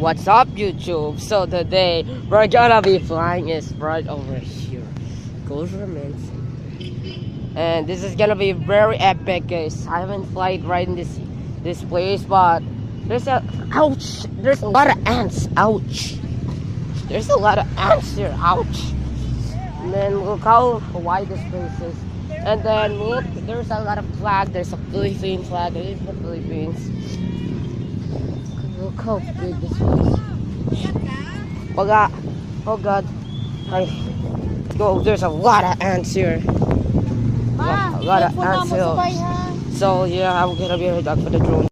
What's up, YouTube? So today we're gonna be flying is right over here, government, and this is gonna be very epic, guys. I haven't flied right in this place, but there's a ouch. There's a lot of ants. Ouch. There's a lot of ants here. Ouch. And then look how wide this place is. And then look, there's a lot of flag. There's a Philippine flag. There's the Philippines. Look how big this is. Oh God. Go. There's a lot of ants here. A lot of ants here. So yeah, I'm gonna be right back for the drone.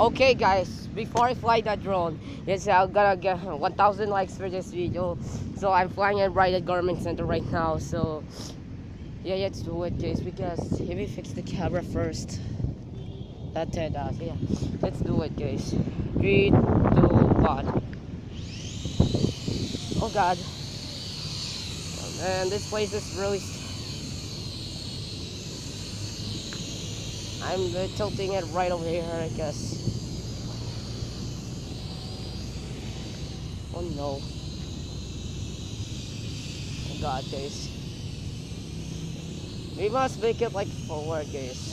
Okay guys, before I fly that drone, yes, I'm gonna get 1,000 likes for this video. So I'm flying it right at Government Center right now. So yeah, let's do it, guys. Because if we fix the camera first, that's it. Yeah, let's do it, guys. 3, 2, 1. Oh God. Oh, man, this place is really. I'm tilting it right over here, I guess. Oh no. Oh God, guys. We must make it like forward, guys.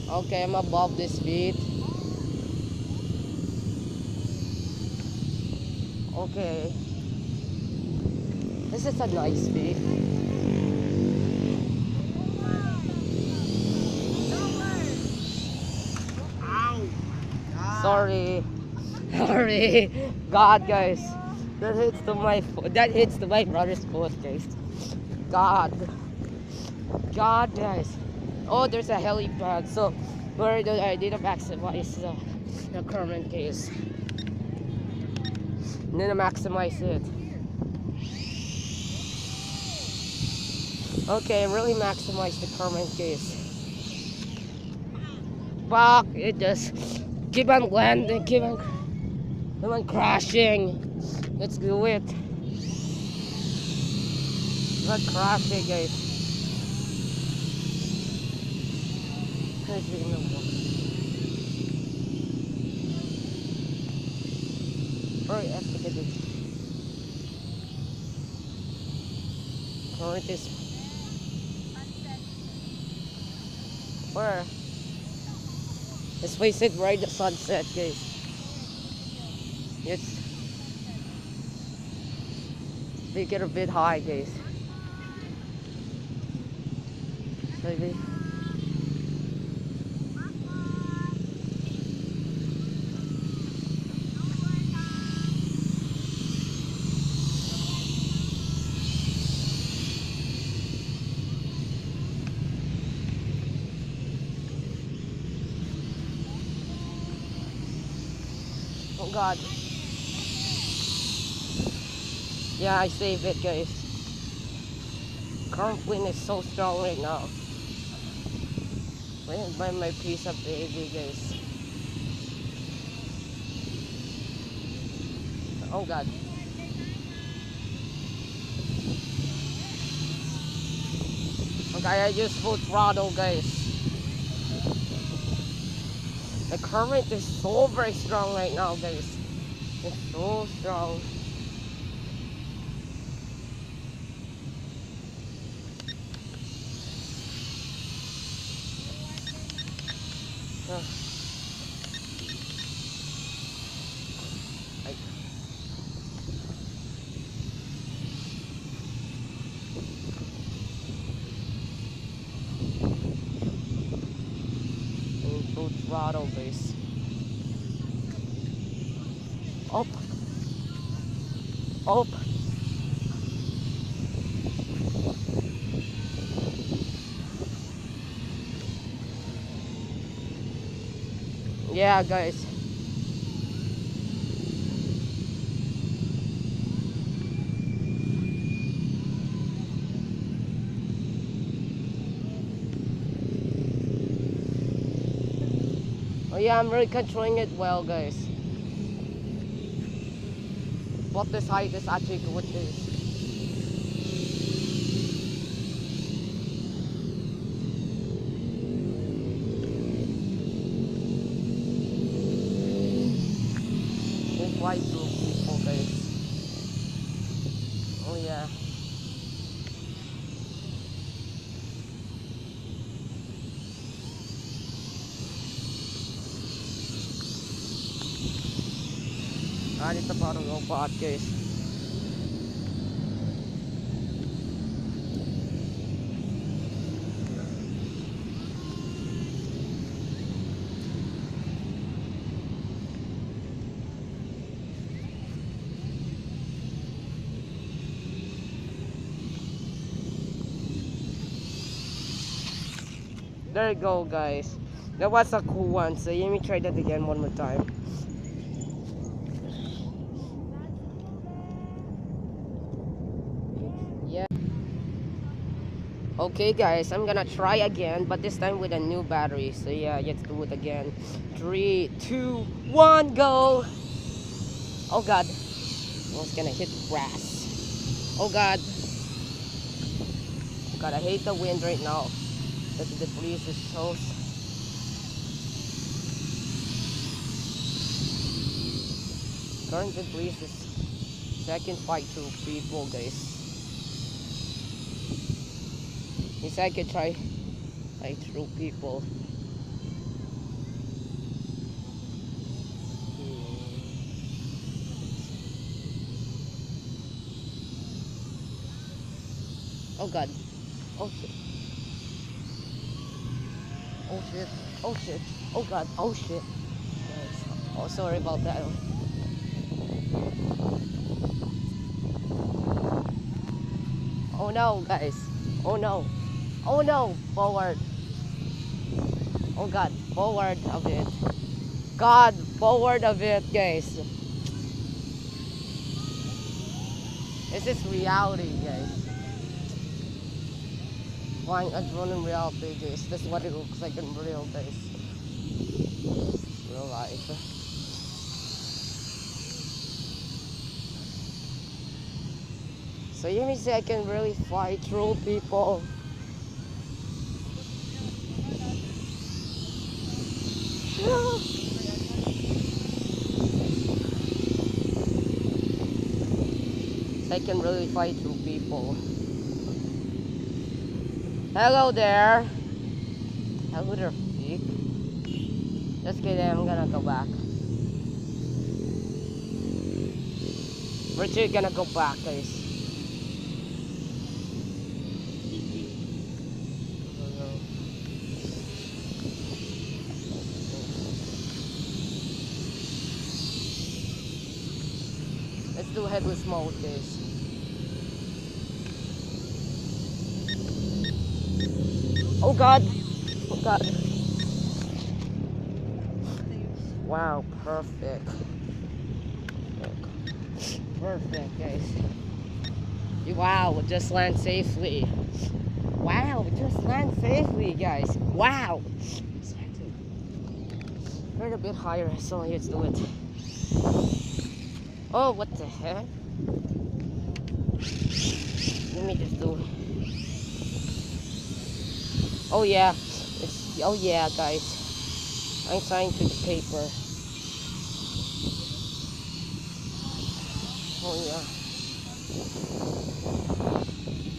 Okay, I'm above this beat. Okay. This is a nice beat. Sorry. Sorry. God, guys. That hits to my foot. That hits to my brother's foot, guys. God. God, guys. Oh, there's a helipad. So, where I didn't maximize the current case. And then I maximize it. Okay, really maximize the current case. Fuck, it just keep on landing, keep on crashing. Let's do it. Not crashing, guys. Very epic it is. Current is where? Let's face it, right the sunset, guys. It's make it a bit high, guys. Maybe. Oh God. Yeah, I saved it, guys. Current wind is so strong right now. Where's my piece of baby, guys? Oh God. Okay, I just full throttle, guys. The current is so very strong right now, guys. It's so strong. Full throttle, guys. Up. Up. Yeah, guys. Oh yeah, I'm really controlling it well, guys. But this height is actually good, guys. And it's about a robot, guys. There you go, guys. That was a cool one. So let me try that again one more time. Yeah. Okay, guys, I'm gonna try again, but this time with a new battery. So yeah, let's do it again. 3, 2, 1, go! Oh God, I was gonna hit the grass. Oh God. Oh God, I hate the wind right now. The breeze is so. Current breeze is second fight to people, guys. Yes, I could try like through people. Oh God. Oh shit. Oh shit. Oh shit. Oh God. Oh shit. Guys. Oh, sorry about that. Oh no, guys. Oh no. Oh no. Forward. Oh God. Forward a bit. God. Forward a bit, guys. This is reality, guys. Flying a drone in reality, guys. This is what it looks like in real, guys. Real life. So you mean say I can really fly through people? So I can really fly through people. Hello there. Hello there, freak. Just kidding, I'm gonna go back. We're just gonna go back, guys. Let's do headless mode, guys. Oh God. Oh God. Wow, perfect. Perfect, guys. Wow, just land safely. Wow, just land safely, guys. Wow. Right a bit higher, so let's do it. Oh, what the heck? Let me just do it. Oh yeah. Oh yeah, guys. I'm signing to the paper. Oh yeah.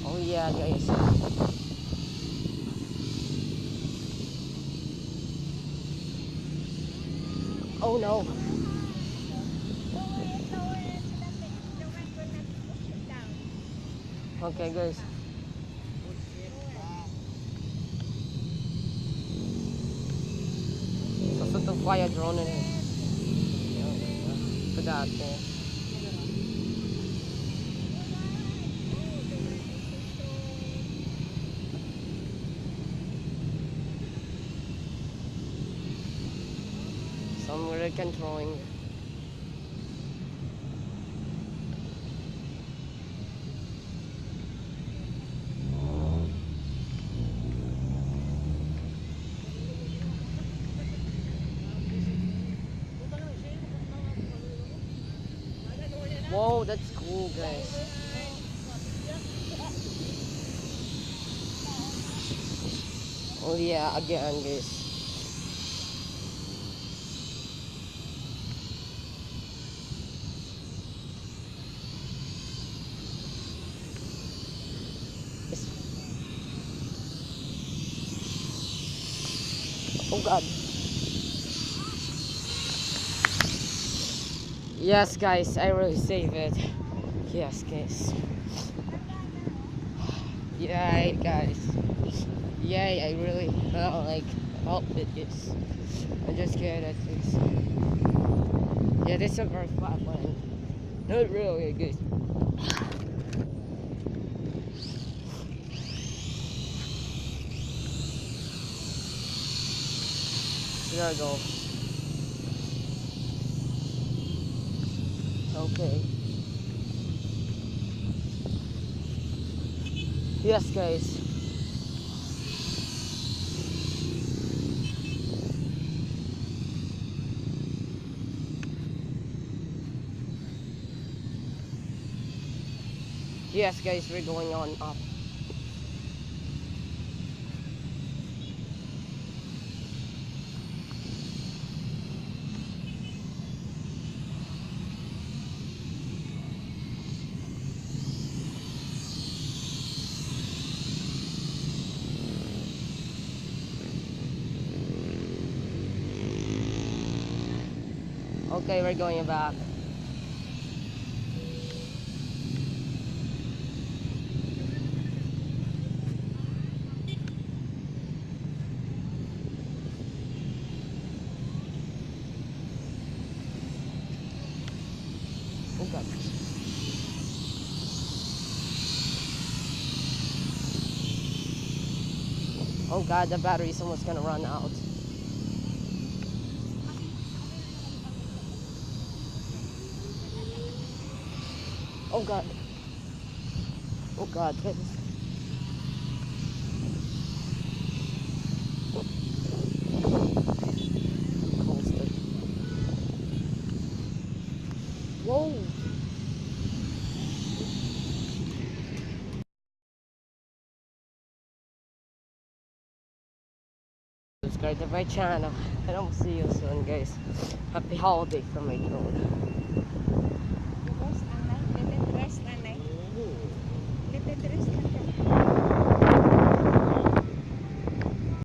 Oh yeah, guys. Oh no. Okay, guys. So to fly a drone in it. Forgot. Somewhere controlling. Whoa, that's cool, guys. Oh yeah, again, guys. Oh God. Yes, guys, I really save it. Yes, guys. Yay, guys. Yay, I really like help it. Yes. I just get at this. Yeah, this is a very flat land. Not really, guys. There we go. Okay. Yes, guys. Yes, guys, we're going on up. Okay, we're going back. Oh god. Oh god, the battery's almost gonna run out. Oh god. Oh god. Whoa. Subscribe to my channel and I'll see you soon, guys. Happy holiday from my drone.